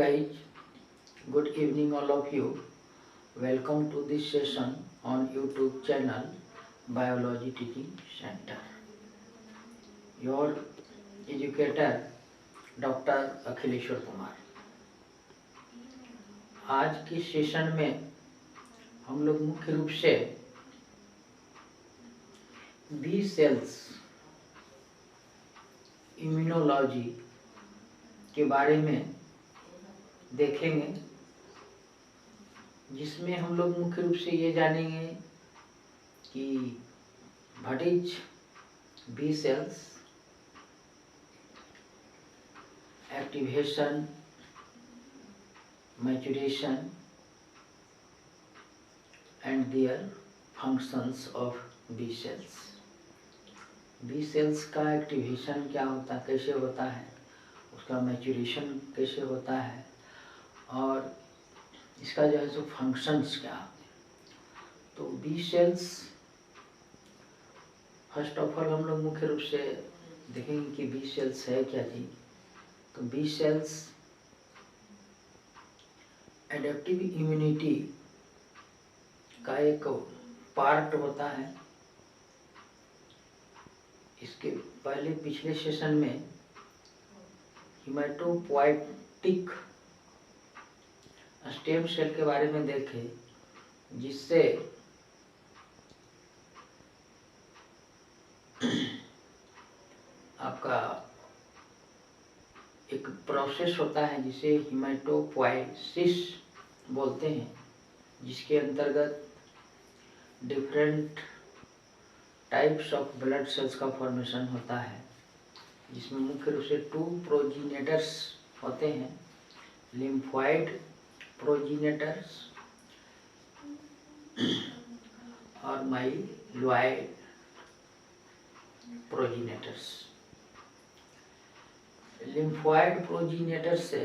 guys, good evening all of you. Welcome to this session on YouTube channel Biology Teaching Center. Your educator doctor Akhileshwar Kumar. आज की session में हम लोग मुख्य रूप से बी सेल्स इम्यूनोलॉजी के बारे में देखेंगे, जिसमें हम लोग मुख्य रूप से ये जानेंगे कि what is B cells, activation, maturation and their functions of B cells. B cells का एक्टिवेशन क्या होता है, कैसे होता है, उसका मैच्यूरेशन कैसे होता है और इसका जो है सो फंक्शंस क्या होते हैं। तो B cells first of all हम लोग मुख्य रूप से देखेंगे कि बी सेल्स है क्या जी। तो बी सेल्स एडेप्टिव इम्यूनिटी का एक पार्ट होता है। इसके पहले पिछले सेशन में हिमेटोपोएटिक स्टेम सेल के बारे में देखे, जिससे आपका एक प्रोसेस होता है जिसे हिमेटोपोएसिस बोलते हैं, जिसके अंतर्गत different types of blood cells का फॉर्मेशन होता है, जिसमें मुख्य रूप से 2 प्रोजीनेटर्स होते हैं, लिम्फोइड प्रोजीनेटर्स और माइलॉइड प्रोजीनेटर्स। लिम्फोइड प्रोजीनेटर से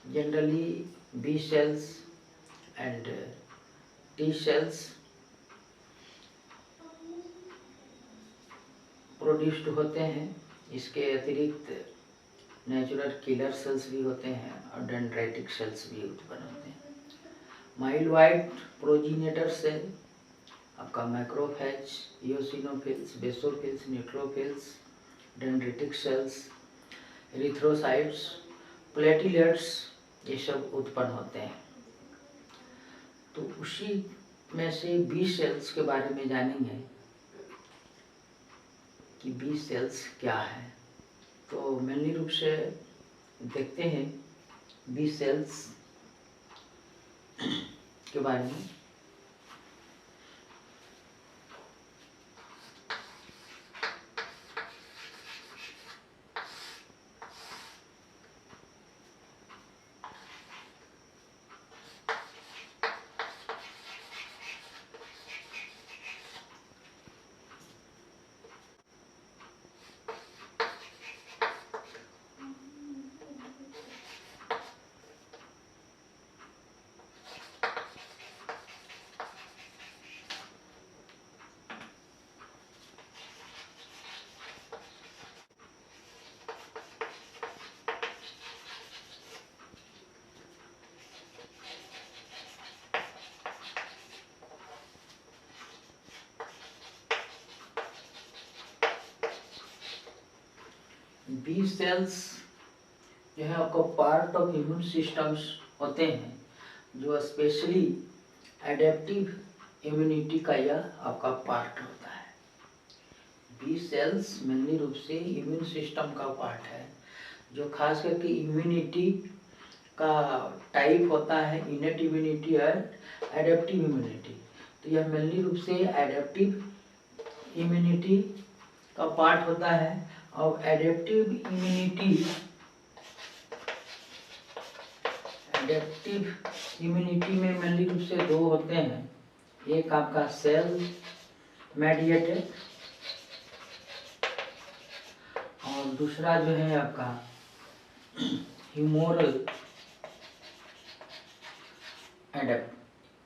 generally B cells and T cells produced होते हैं। इसके अतिरिक्त नेचुरल किलर सेल्स भी होते हैं और डेंड्राइटिक सेल्स भी उत्पन्न होते हैं। माइलॉइड प्रोजीनेटर से आपका macrophage, eosinophils, basophils, neutrophils, dendritic cells, erythrocytes, platelets, ये सब उत्पन्न होते हैं। तो उसी में से बी सेल्स के बारे में जानेंगे कि बी सेल्स क्या है। तो मेनली रूप से देखते हैं बी सेल्स के बारे में। बी सेल्स जो है आपका पार्ट ऑफ इम्यून सिस्टम्स होते हैं, जो स्पेशली एडेप्टिव इम्यूनिटी का यह आपका पार्ट होता है। बी सेल्स मेनली रूप से इम्यून सिस्टम का पार्ट है, जो खास करके इम्यूनिटी का टाइप होता है, इनेट इम्यूनिटी और एडेप्टिव इम्यूनिटी। तो यह मेनली रूप से एडेप्टिव इम्यूनिटी का पार्ट होता है। और एडेप्टिव इम्यूनिटी में मेनली रूप से 2 होते हैं। एक आपका सेल मेडिएटेड और दूसरा जो है आपका ह्यूमोरल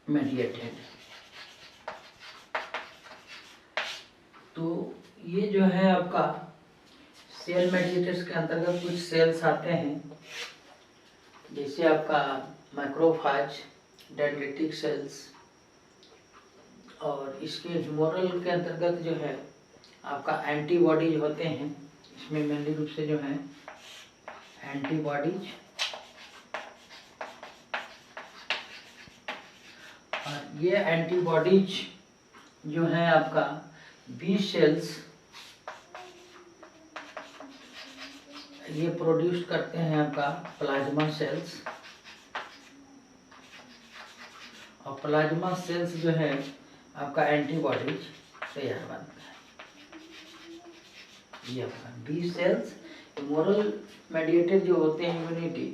मेडिएटेड। तो ये जो है आपका सेल मेडिएटर्स के अंतर्गत कुछ सेल्स आते हैं जैसे आपका मैक्रोफाज, डेंड्रिटिक सेल्स, और इसके ह्यूमोरल के अंतर्गत जो है आपका एंटीबॉडीज होते हैं। इसमें मेनली रूप से जो है एंटीबॉडीज, और ये एंटीबॉडीज जो है आपका बी सेल्स ये प्रोड्यूस करते हैं आपका प्लाज्मा सेल्स, और प्लाज्मा सेल्स जो है आपका एंटीबॉडीज तैयार बनता है। ये आपका बी सेल्स ह्यूमोरल मेडिएटेड जो होते हैं इम्यूनिटी,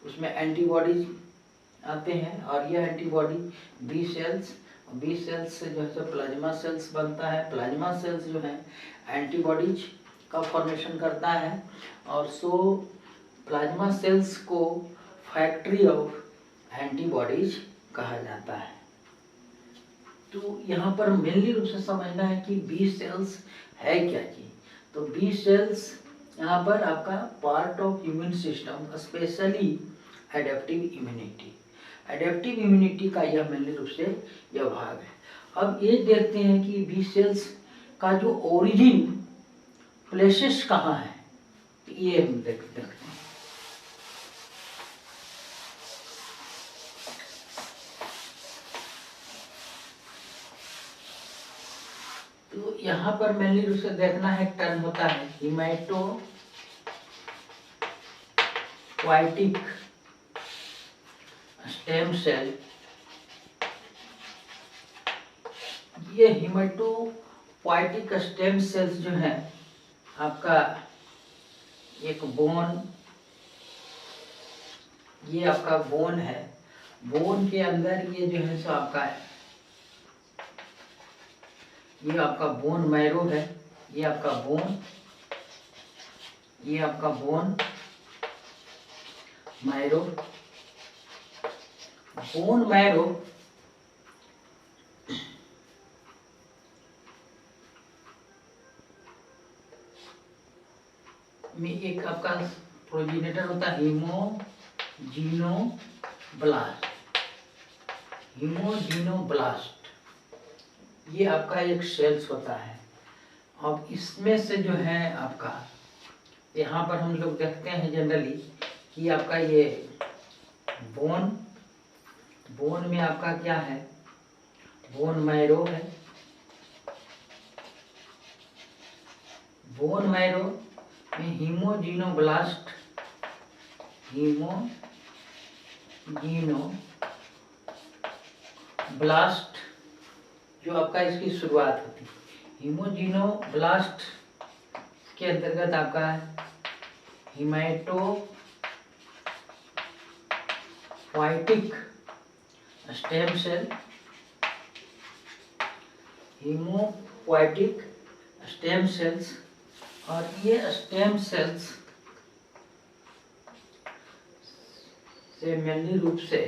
उसमें एंटीबॉडीज आते हैं, और यह एंटीबॉडी बी सेल्स से जो है प्लाज्मा सेल्स बनता है। प्लाज्मा सेल्स जो है एंटीबॉडीज का फॉर्मेशन करता है, और सो प्लाज्मा सेल्स को फैक्ट्री ऑफ एंटीबॉडीज कहा जाता है। तो यहाँ पर मेनली रूप से समझना है कि बी सेल्स है क्या चीज। तो बी सेल्स यहाँ पर आपका part of immune system, specially adaptive immunity. Adaptive immunity का यह मेनली रूप से यह भाग है। अब ये देखते हैं कि बी सेल्स का जो ओरिजिन प्लेसेस कहाँ है, ये हम देखते हैं। तो यहाँ पर मेनली रूप से देखना है, टर्म होता है हिमेटोपोइटिक स्टेम सेल। ये हिमेटोपोइटिक स्टेम सेल्स जो है आपका एक बोन, ये आपका बोन है। बोन के अंदर ये जो है सो आपका ये आपका बोन मैरो है। ये आपका बोन, ये आपका बोन मैरो। बोन मैरो में एक आपका प्रोजेनेटर होता है हीमोजीनोब्लास्ट। ये आपका एक सेल्स होता है। अब इसमें से जो है आपका यहाँ पर हम लोग देखते हैं जनरली कि आपका ये बोन में आपका क्या है, बोन मैरो है। बोन मैरो में हीमोजीनोब्लास्ट जो आपका इसकी शुरुआत होती है। हीमोजीनोब्लास्ट के अंतर्गत आपका hematopoietic stem cell, hemopoietic stem cells, और ये स्टेम सेल्स से मेनली रूप से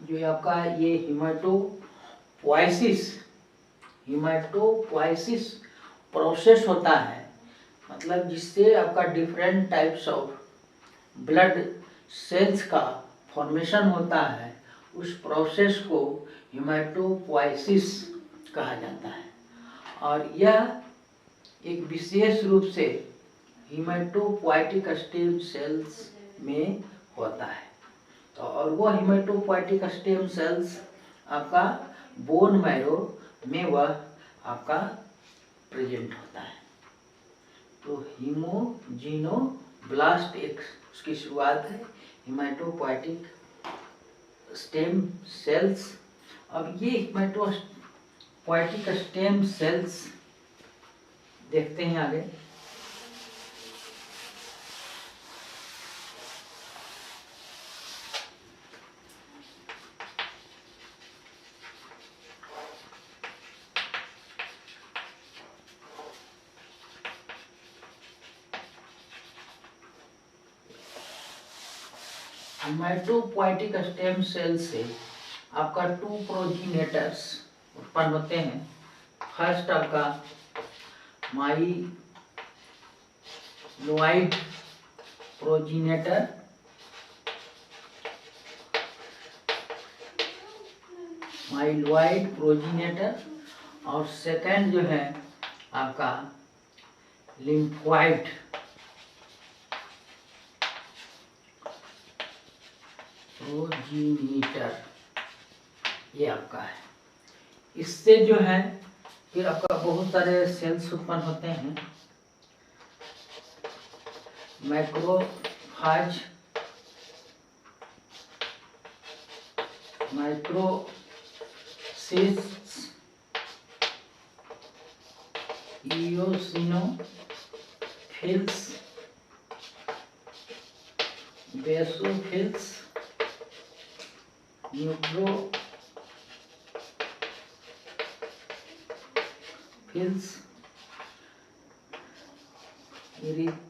जो आपका ये हिमेटोपोइसिस प्रोसेस होता है, मतलब जिससे आपका different types of blood cells का फॉर्मेशन होता है, उस प्रोसेस को हिमेटोपोइसिस कहा जाता है। और यह एक विशेष रूप से हिमेटोपोइटिक स्टेम सेल्स में होता है। तो और वो हिमेटोपोइटिक स्टेम सेल्स आपका बोन मैरो में वह आपका प्रेजेंट होता है। तो हीमोजीनोब्लास्ट एक उसकी शुरुआत है, हिमेटोपोइटिक स्टेम सेल्स। अब ये हिमेटोपोइटिक स्टेम सेल्स देखते हैं आगे। हिमेटोपोइटिक स्टेम सेल से आपका 2 प्रोजीनेटर्स उत्पन्न होते हैं। फर्स्ट आपका माइलोइड प्रोजीनेटर, माइलॉइड प्रोजीनेटर, और सेकंड जो है आपका लिम्फोइड प्रोजीनेटर, ये आपका है। इससे जो है फिर आपका बहुत सारे सेल्स उत्पन्न होते हैं। Macrophages, microcysts, eosinophils, basophils, neutrophils, erythrocytes,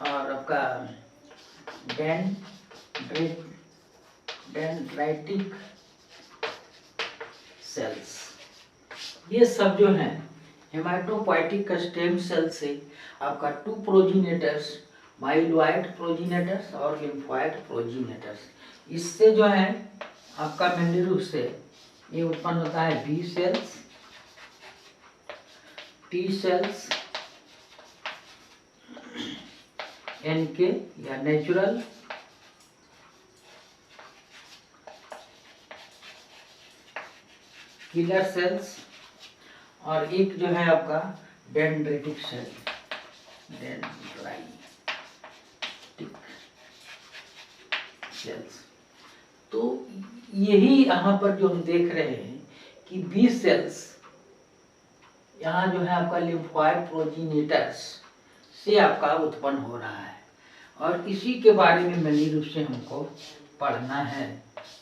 और आपका डेंड्राइटिक सेल्स। ये सब जो है हेमाटोपोइटिक स्टेम सेल से आपका टू प्रोजीनेटर्स, माइलॉइड प्रोजीनेटर्स और लिम्फोइड प्रोजीनेटर्स, इससे जो है आपका मेनली रूप से ये उत्पन्न होता है B cells, T cells, NK या नेचुरल, किलर सेल्स, और एक जो है आपका डेंड्रिटिक सेल, डेंड्राइटिक सेल्स। तो यही यहाँ पर जो हम देख रहे हैं कि बी सेल्स यहाँ जो है आपका लिम्फोइड प्रोजीनेटर्स से आपका उत्पन्न हो रहा है, और इसी के बारे में मेनली रूप से हमको पढ़ना है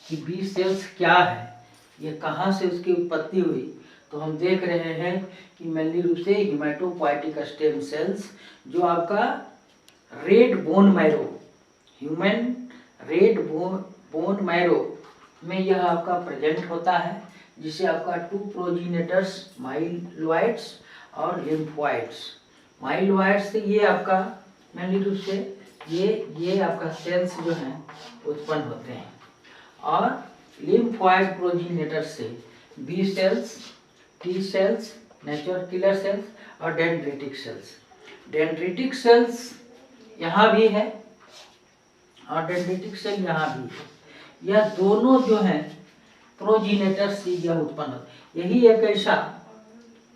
कि बी सेल्स क्या है, ये कहाँ से उसकी उत्पत्ति हुई। तो हम देख रहे हैं कि मेनली रूप से हेमाटोपोइटिक स्टेम सेल्स जो आपका red bone marrow, human red bone marrow में यह आपका प्रेजेंट होता है, जिसे आपका टू प्रोजीनेटर्स, माइलॉइड्स और लिम्फोइड्स। माइलॉइड्स ये आपका मेनली रूप से ये आपका सेल्स जो हैं उत्पन्न होते हैं, और लिम्फोइड प्रोजीनेटर से B cells, T cells, natural killer cells और डेंड्रिटिक सेल्स। डेंड्रिटिक सेल्स यहाँ भी है और डेंड्रिटिक सेल यहाँ भी है। यह दोनों जो हैं प्रोजीनेटर से यह उत्पन्न होते। यही एक ऐसा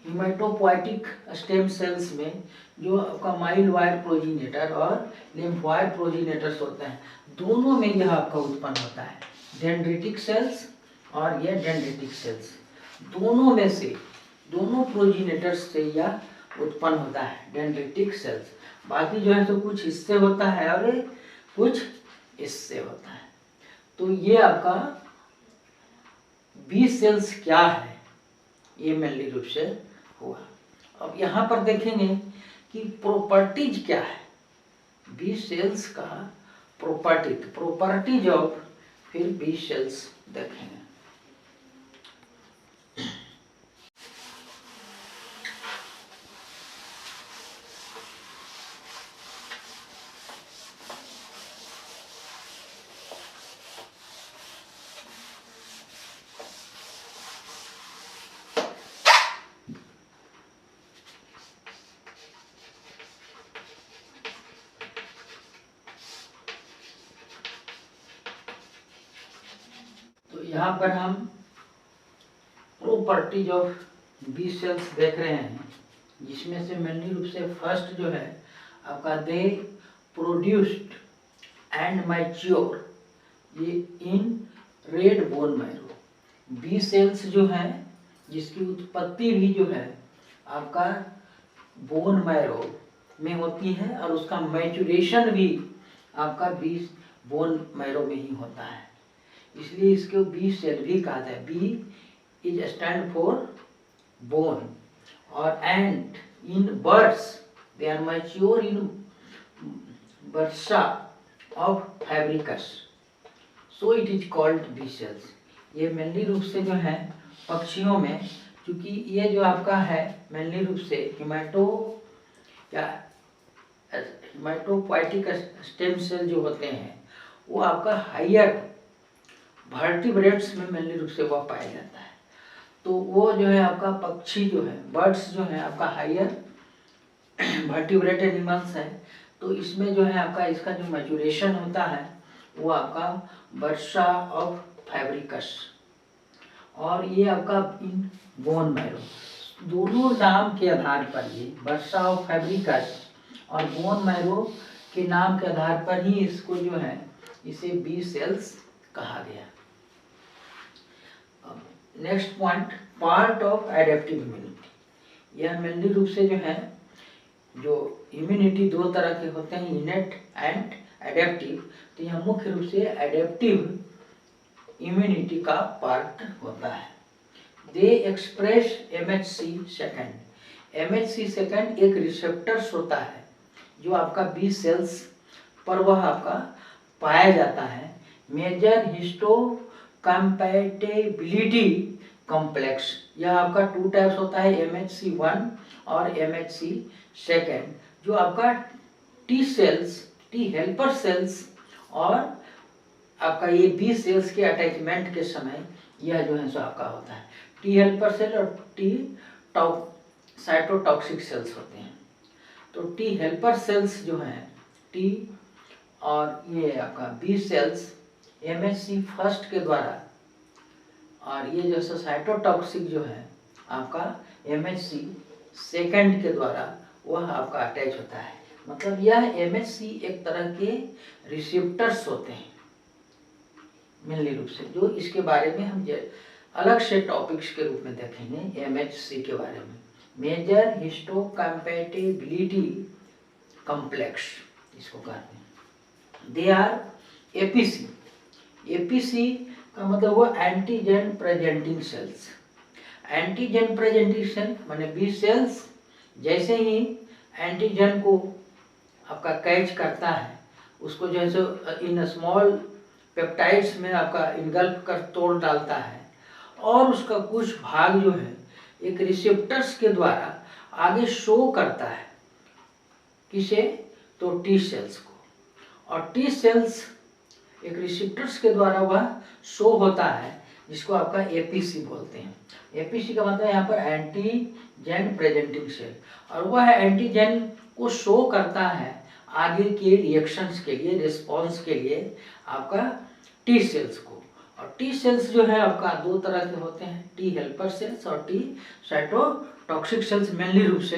हेमाटोपोइटिक स्टेम सेल्स में जो आपका माइलॉइड प्रोजीनेटर और लिम्फोइड प्रोजीनेटर्स होते हैं, दोनों में यह आपका उत्पन्न होता है। डेंड्रिटिक सेल्स और यह डेंड्रिटिक सेल्स, दोनों में से, दोनों प्रोजीनेटर्स से यह उत्पन्न होता है डेंड्रिटिक सेल्स। बाकी जो है तो कुछ इससे होता है और कुछ इससे होता है। तो ये आपका बी सेल्स क्या है, ये मेनली रूप से हुआ। अब यहाँ पर देखेंगे कि प्रॉपर्टीज क्या है बी सेल्स का, प्रॉपर्टीज ऑफ फिर बी सेल्स देखेंगे। यहाँ पर हम प्रॉपर्टीज ऑफ बी सेल्स देख रहे हैं, जिसमें से मेनली रूप से फर्स्ट जो है आपका दे प्रोड्यूस्ड एंड मैच्योर ये in red bone marrow. B cells जो हैं जिसकी उत्पत्ति भी जो है आपका बोन मैरो में होती है, और उसका मैचुरेशन भी आपका बी बोन मैरो में ही होता है, इसलिए इसको बी सेल भी कहा जाता है। B is stand for bone, और and in birds they are mature in bursa of Fabricius, so it is called B cells. ये मेनली रूप से जो है पक्षियों में, क्योंकि ये जो आपका है मेनली रूप से क्या हिमेटोपोइटिक स्टेम सेल जो होते हैं वो आपका हायर वर्टिब्रेट्स में मेनली रूप से वह पाया जाता है। तो वो जो है आपका पक्षी जो है, बर्ड्स जो है आपका हायर वर्टिब्रेट एनिमल्स है। तो इसमें जो है आपका इसका जो मैच्योरेशन होता है वो आपका वर्षा ऑफ फैब्रिकस, और ये आपका इन बोन मैरो, दोनों नाम के आधार पर ये वर्षा ऑफ फैब्रिकस और बोन मैरो के नाम के आधार पर ही इसको जो है इसे बी सेल्स कहा गया। Next point, part of adaptive immunity. यह मेनली रूप से जो है, जो इम्यूनिटी दो तरह के होते हैं, इनेट एंड एडेप्टिव। तो यह मुख्य रूप से एडेप्टिव इम्यूनिटी का पार्ट होता है। They express MHC second. MHC second एक रिसेप्टर्स होता है जो आपका बी सेल्स पर वह आपका पाया जाता है। मेजर हिस्टो कंपैटिबिलिटी कॉम्प्लेक्स, यह आपका 2 टाइप्स होता है, MHC1 और MHC सेकेंड, जो आपका T cells, T helper cells और आपका ये बी सेल्स के अटैचमेंट के समय यह जो है सो आपका होता है। टी हेल्पर सेल और टी साइटोटॉक्सिक सेल्स होते हैं। तो टी हेल्पर सेल्स जो हैं टी, और ये आपका बी सेल्स MHC फर्स्ट के द्वारा, और ये जो साइटोटॉक्सिक जो है आपका MHC सेकेंड के द्वारा वह आपका अटैच होता है। मतलब यह MHC एक तरह के रिसेप्टर्स होते हैं मेनली रूप से, जो इसके बारे में हम अलग से टॉपिक्स के रूप में देखेंगे MHC के बारे में। मेजर हिस्टो कंपैटिबिलिटी कॉम्प्लेक्स इसको कहते हैं। They are APC। APC का मतलब वो antigen presenting cells. Antigen presenting cell माने बी सेल्स जैसे ही एंटीजन को आपका कैच करता है, उसको जो है सो इन स्मॉल पेप्टाइड्स में आपका इनगल्फ कर तोड़ डालता है, और उसका कुछ भाग जो है एक रिसेप्टर्स के द्वारा आगे शो करता है। किसे? तो टी सेल्स को। और टी सेल्स एक रिसेप्टर्स के द्वारा वह शो होता है, जिसको आपका APC बोलते हैं। APC का मतलब यहाँ पर एंटीजन प्रेजेंटिंग सेल, और वह एंटीजन को शो करता है आगे के रिएक्शंस के लिए, रिस्पॉन्स के लिए आपका टी सेल्स को। और टी सेल्स जो है आपका दो तरह के होते हैं, टी हेल्पर सेल्स और टी साइटोटॉक्सिक सेल्स मेनली रूप से।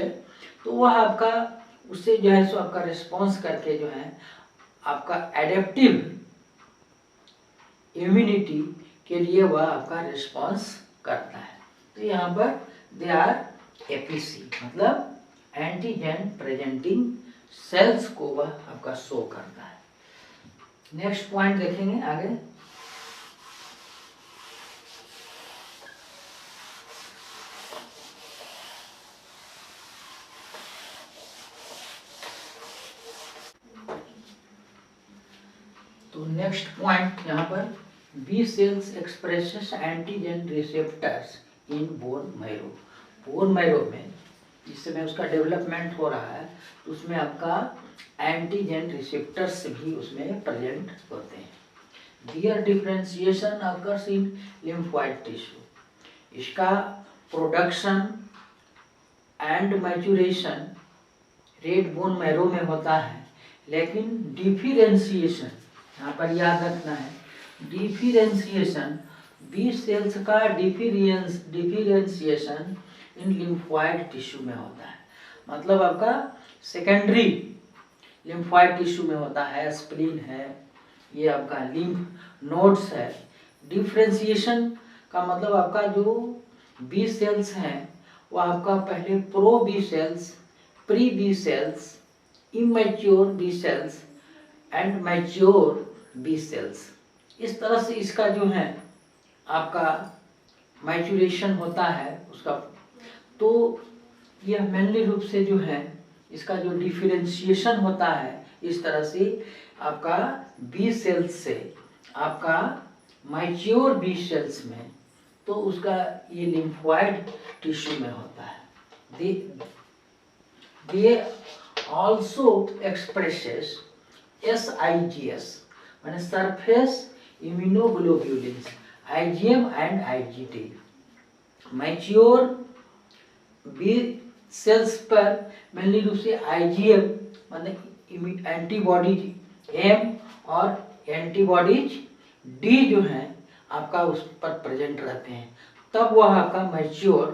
तो वह आपका उससे जो है सो आपका रिस्पॉन्स करके जो है आपका एडेप्टिव इम्यूनिटी के लिए वह आपका रिस्पॉन्स करता है। तो यहाँ पर दे आर APC, मतलब एंटीजन प्रेजेंटिंग सेल्स को वह आपका शो करता है। नेक्स्ट पॉइंट देखेंगे आगे। तो नेक्स्ट पॉइंट यहाँ पर, B cells expresses antigen receptors in bone marrow. Bone marrow में इस समय उसका डेवलपमेंट हो रहा है, तो उसमें आपका एंटीजन रिसेप्टर्स भी उसमें प्रेजेंट होते हैं। Their differentiation occurs in lymphoid tissue. इसका production and maturation red bone marrow में होता है, लेकिन डिफरेंशिएशन यहाँ पर याद रखना है, डिफरेंशिएशन बी सेल्स का डिफरेंशिएशन इन लिम्फोइड टिश्यू में होता है। मतलब आपका सेकेंडरी लिम्फोइड टिश्यू में होता है, स्प्लीन है, ये आपका लिम्फ नोड्स है। डिफरेंशिएशन का मतलब आपका जो बी सेल्स हैं वो आपका पहले pro B cells, pre B cells, immature B cells and mature B cells, इस तरह से इसका जो है आपका मैच्योरेशन होता है उसका। तो यह मेनली रूप से जो है इसका जो डिफरेंशिएशन होता है इस तरह से आपका बी सेल्स से आपका मैच्योर बी सेल्स में, तो उसका ये लिम्फोइड टिश्यू में होता है। दे also expresses SIGS माने surface immunoglobulins IgM and IgD। Mature B cells पर मेनली रूप से IgM मतलब एंटीबॉडीज एम और एंटीबॉडीज डी जो है आपका उस पर प्रेजेंट रहते हैं, तब वह आपका मैच्योर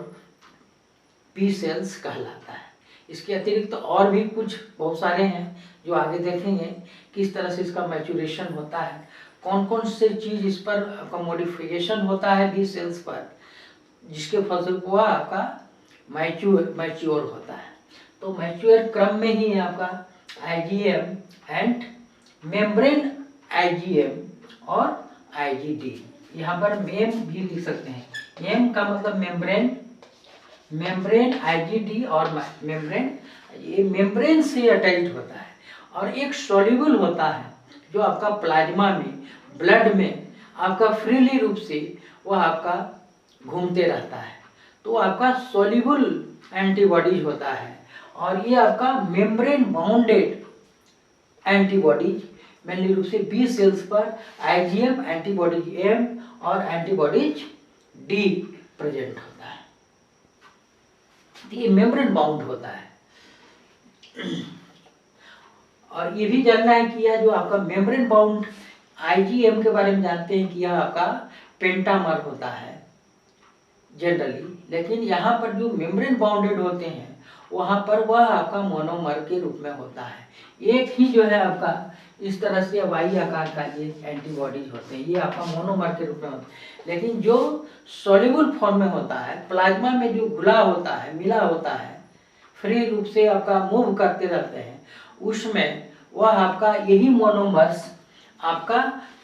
बी सेल्स कहलाता है। इसके अतिरिक्त तो और भी कुछ बहुत सारे हैं जो आगे देखेंगे किस तरह से इसका मैच्योरेशन होता है, कौन कौन से चीज इस पर आपका मॉडिफिकेशन होता है बी सेल्स पर, जिसके फलस्वरूप वह आपका मैच्योर होता है। तो मैच्योर क्रम में ही है आपका IgM एंड मेम्ब्रेन IgM और IgD। यहाँ पर मेम भी लिख सकते हैं, एम का मतलब मेम्ब्रेन IgD और मेम्ब्रेन, ये मेम्ब्रेन से अटैच्ड होता है और एक सॉल्युबल होता है जो आपका प्लाज्मा में ब्लड में आपका फ्रीली रूप से वह आपका घूमते रहता है, तो आपका सॉल्युबल एंटीबॉडीज होता है। और ये आपका मेम्ब्रेन बाउंडेड एंटीबॉडीज मेनली रूप से बी सेल्स पर IgM एंटीबॉडीज एम और एंटीबॉडीज डी प्रेजेंट होता है, ये मेम्ब्रेन बाउंड होता है। और ये भी जानना है कि यह जो आपका मेम्ब्रेन बाउंड IgM के बारे में जानते हैं कि यह आपका पेंटामर होता है जनरली, लेकिन यहाँ पर जो मेम्ब्रेन बाउंडेड होते हैं वहाँ पर वह आपका मोनोमर के रूप में होता है। एक ही जो है आपका इस तरह से वाई आकार का ये एंटीबॉडीज होते हैं, ये आपका मोनोमर के रूप में होता है। लेकिन जो सॉल्युबल फॉर्म में होता है, प्लाज्मा में जो घुला होता है, मिला होता है, फ्री रूप से आपका मूव करते रहते हैं, उसमें वह आपका यही मोनोमर्स आपका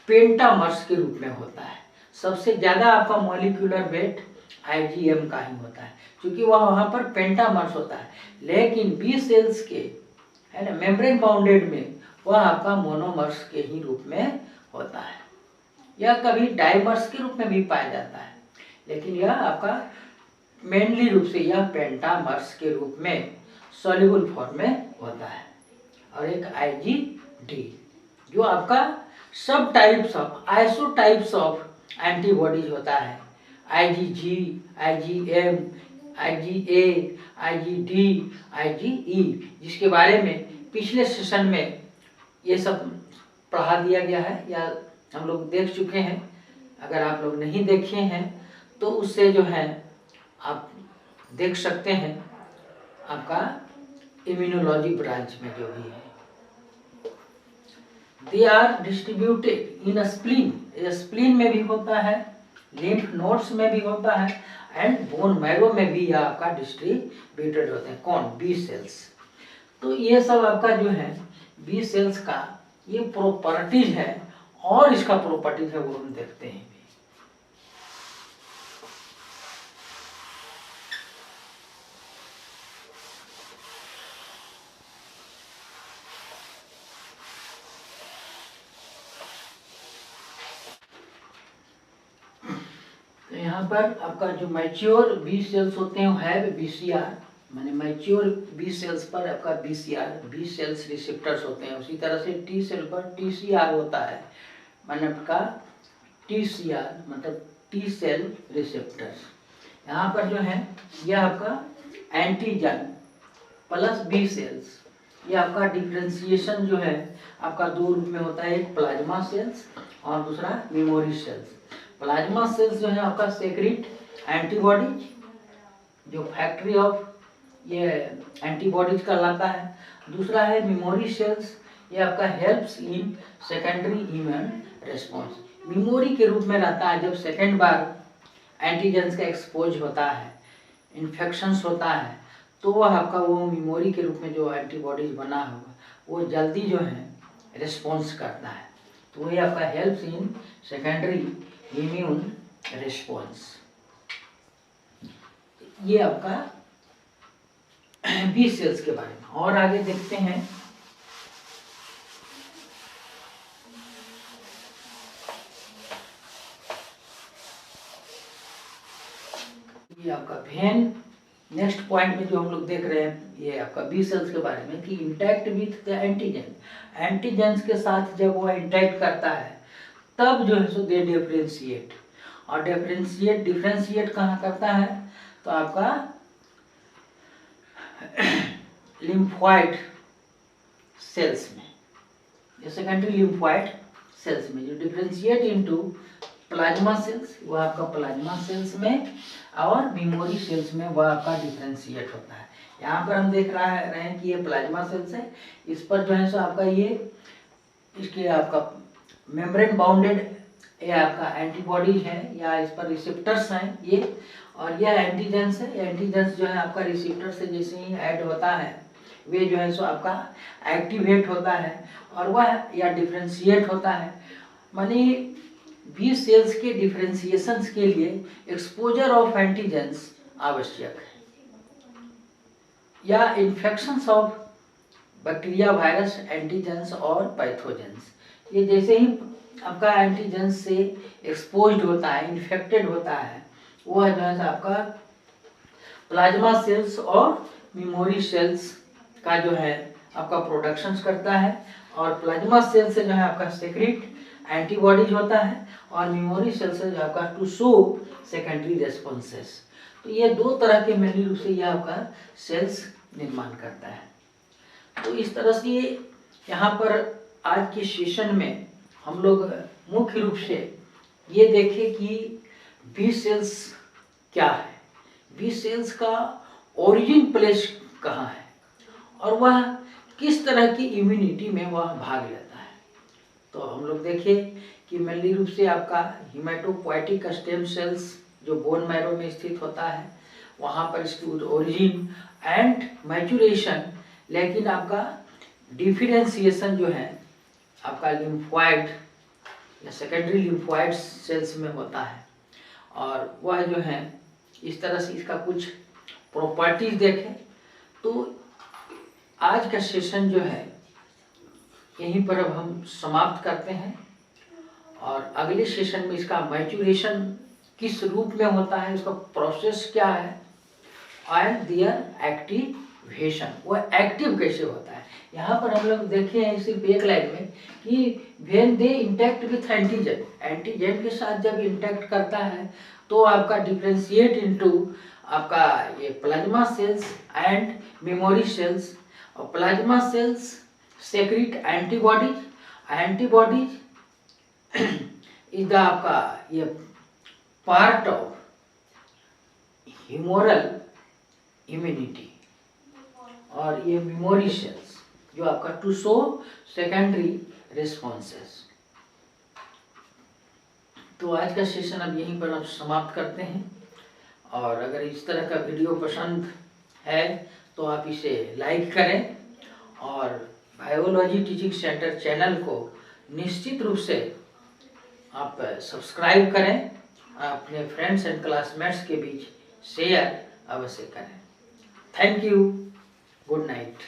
पेंटामर्स के रूप में होता है। सबसे ज़्यादा आपका मॉलिक्यूलर वेट IgM का ही होता है क्योंकि वह वहाँ पर पेंटामर्स होता है। लेकिन बी सेल्स के है ना मेम्ब्रेन बाउंडेड में वह आपका मोनोमर्स के ही रूप में होता है। यह कभी डाइमर्स के रूप में भी पाया जाता है, लेकिन यह आपका मेनली रूप से यह पेंटामर्स के रूप में सॉल्युबल फॉर्म में होता है। और एक IgD जो आपका सब टाइप्स ऑफ आइसोटाइप्स ऑफ एंटीबॉडीज होता है, IgG, IgM, IgA, IgD, IgE, जिसके बारे में पिछले सेशन में ये सब पढ़ा दिया गया है या हम लोग देख चुके हैं। अगर आप लोग नहीं देखे हैं तो उससे जो है आप देख सकते हैं आपका इम्यूनोलॉजी ब्रांच में जो भी है। They are distributed in spleen, spleen में भी होता है, लिम्फ नोड्स में भी होता है एंड बोन मैरो में भी यह आपका डिस्ट्रीब्यूटेड होते हैं। कौन? B cells. तो ये सब आपका जो है बी सेल्स का ये प्रॉपर्टीज है और इसका प्रॉपर्टीज है वो हम देखते हैं। तो यहाँ पर आपका जो मैच्योर बी सेल्स होते हैं हैव BCR, माने मैच्योर बी सेल्स पर आपका BCR बी सेल्स रिसेप्टर्स होते हैं। उसी तरह से टी सेल पर TCR होता है, माने आपका TCR मतलब टी सेल रिसेप्टर्स। यहाँ पर जो है यह आपका एंटीजन प्लस बी सेल्स, ये आपका डिफ्रेंसिएशन जो है आपका दो रूप में होता है, एक प्लाज्मा सेल्स और दूसरा मेमोरी सेल्स। प्लाज्मा सेल्स जो है आपका सेक्रेट एंटीबॉडीज, जो फैक्ट्री ऑफ ये एंटीबॉडीज कहलाता है। दूसरा है मेमोरी सेल्स, ये आपका helps in secondary immune response, memory के रूप में रहता है। जब सेकेंड बार एंटीजेंस का एक्सपोज होता है, इन्फेक्शंस होता है, तो वह आपका वो मेमोरी के रूप में जो एंटीबॉडीज बना होगा वो जल्दी जो है रिस्पॉन्स करता है, तो वही आपका helps in secondary immune response. ये आपका बी सेल्स के बारे में। और आगे देखते हैं ये आपका वेन नेक्स्ट पॉइंट में जो हम लोग देख रहे हैं ये आपका बी सेल्स के बारे में कि intact with the antigen, antigens के साथ जब वो इंटैक्ट करता है तब जो है सो दे डिफ्रेंशिएट, और डिफ्रेंशिएट कहाँ करता है तो आपका लिम्फोइड सेल्स में, ये सेकेंडरी लिम्फोइड सेल्स में जो डिफ्रेंशिएट इनटू प्लाज्मा सेल्स, वह आपका प्लाज्मा सेल्स में, और मेमोरी सेल्स में वह आपका डिफ्रेंशिएट होता है। यहाँ पर हम देख रहे हैं कि ये प्लाज्मा सेल्स है, इस पर जो है सो आपका ये इसके आपका मेम्ब्रेन बाउंडेड ये आपका एंटीबॉडीज है या इस पर रिसेप्टर्स हैं ये, और यह एंटीजेंस है। एंटीजेंस जो है आपका रिसेप्टर से जैसे ही ऐड होता है वे जो है सो आपका एक्टिवेट होता है और वह या डिफ्रेंशिएट होता है। मानी बी सेल्स के डिफ्रेंशिएशंस के लिए एक्सपोजर ऑफ एंटीजेंस आवश्यक है, या infections of bacteria, virus, antigens और पैथोजेंस, ये जैसे ही आपका एंटीजेंस से एक्सपोज्ड होता है, इन्फेक्टेड होता है, वह जो है आपका प्लाज्मा सेल्स और मेमोरी सेल्स का जो है आपका प्रोडक्शन करता है, और प्लाज्मा सेल से जो है आपका सेक्रेट एंटीबॉडीज होता है, और मेमोरी सेल से जो आपका टू शो सेकेंडरी रेस्पॉन्सेस। तो ये दो तरह के मेनली रूप से यह आपका सेल्स निर्माण करता है। तो इस तरह से यहाँ पर आज के सेशन में हम लोग मुख्य रूप से ये देखें कि बी सेल्स क्या है, बी सेल्स का ओरिजिन प्लेस कहाँ है, और वह किस तरह की इम्यूनिटी में वह भाग लेता है। तो हम लोग देखें कि मेनली रूप से आपका हिमेटोपोएटिक स्टेम सेल्स जो बोन मैरो में स्थित होता है, वहाँ पर इसकी ओरिजिन एंड मैचुरेशन, लेकिन आपका डिफरेंशिएशन जो है आपका लिम्फोइड या सेकेंडरी लिम्फोइड सेल्स में होता है, और वह जो है इस तरह से इसका कुछ प्रॉपर्टीज देखें। तो आज का सेशन जो है यहीं पर अब हम समाप्त करते हैं, और अगले सेशन में इसका मैचुरेशन किस रूप में होता है, इसका प्रोसेस क्या है, एंड दियर एक्टिवेशन, वह एक्टिव कैसे होता है। यहाँ पर हम लोग देखे हैं सिर्फ एक लाइन में कि when they intact with antigen, antigen के साथ जब इंटैक्ट करता है तो आपका डिफ्रेंशिएट इनटू आपका ये plasma cells and memory cells, और plasma cells secrete antibodies, antibodies is the आपका ये पार्ट ऑफ ह्यूमोरल इम्यूनिटी, और ये मेमोरी सेल्स जो आपका टू शो सेकेंडरी रिस्पॉन्सेस। तो आज का सेशन अब यहीं पर हम समाप्त करते हैं, और अगर इस तरह का वीडियो पसंद है तो आप इसे लाइक करें, और बायोलॉजी टीचिंग सेंटर चैनल को निश्चित रूप से आप सब्सक्राइब करें, अपने फ्रेंड्स एंड क्लासमेट्स के बीच शेयर अवश्य करें। Thank you, good night.